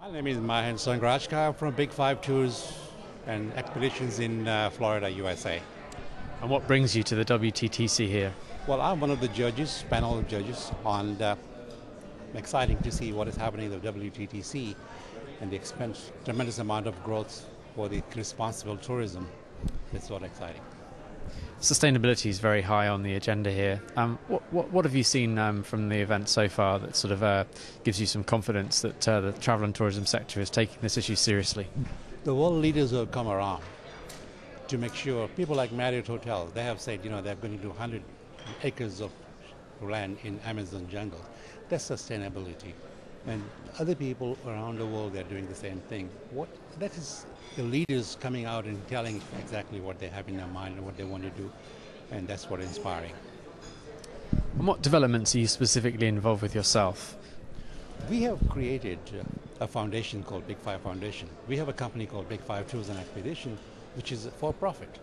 My name is Mahen Sanghrajka. I'm from Big Five Tours and Expeditions in Florida, USA. And what brings you to the WTTC here? Well, I'm one of the judges, panel of judges, and exciting to see what is happening at the WTTC and the tremendous amount of growth for the responsible tourism. It's sort of exciting. Sustainability is very high on the agenda here. What have you seen from the event so far that sort of gives you some confidence that the travel and tourism sector is taking this issue seriously? The world leaders who have come around to make sure, people like Marriott Hotel, they have said, they're going to do 100 acres of land in Amazon jungle. That's sustainability. And other people around the world, they're doing the same thing. That is the leaders coming out and telling exactly what they have in their mind and what they want to do, and that's what is inspiring. And what developments are you specifically involved with yourself? We have created a foundation called Big Five Foundation. We have a company called Big Five Tours and Expedition, which is for-profit.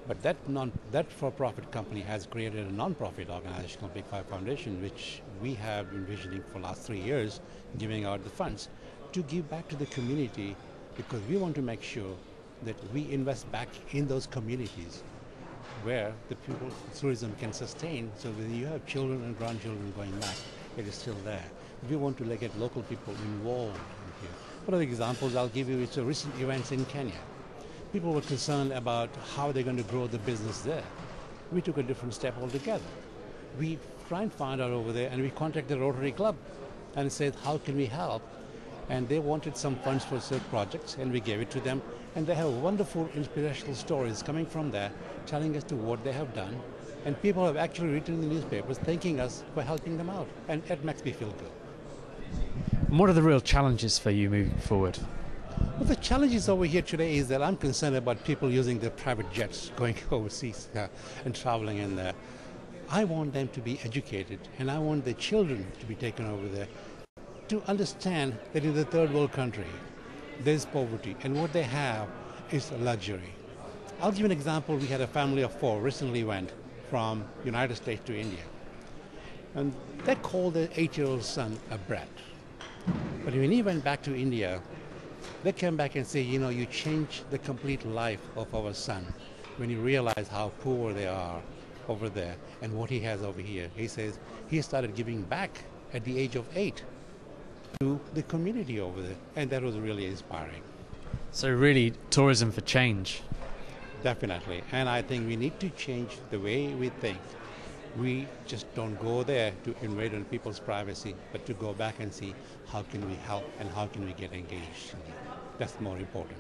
But that for-profit company has created a non-profit organization called Big Five Foundation, which we have been envisioning for the last 3 years, giving out the funds to give back to the community, because we want to make sure that we invest back in those communities where the tourism can sustain, so when you have children and grandchildren going back, it is still there. We want to get local people involved in here. One of the examples I'll give you is the recent events in Kenya. People were concerned about how they're going to grow the business there. We took a different step altogether. We tried and found out over there, and we contacted the Rotary Club and said, how can we help? And they wanted some funds for certain projects, and we gave it to them. And they have wonderful inspirational stories coming from there, telling us what they have done. And people have actually written in the newspapers thanking us for helping them out. And it makes me feel good. And what are the real challenges for you moving forward? Well, the challenges over here today is that I'm concerned about people using their private jets, going overseas and traveling in there. I want them to be educated, and I want the children to be taken over there to understand that in the third world country, there's poverty, and what they have is luxury. I'll give you an example. We had a family of 4 recently went from United States to India, and they called their 8-year-old son a brat. But when he went back to India, they came back and say, you changed the complete life of our son when you realize how poor they are over there and what he has over here. He says he started giving back at the age of 8 to the community over there, and that was really inspiring. So really, tourism for change. Definitely, and I think we need to change the way we think. We just don't go there to invade on people's privacy, but to go back and see how can we help and how can we get engaged. That's more important.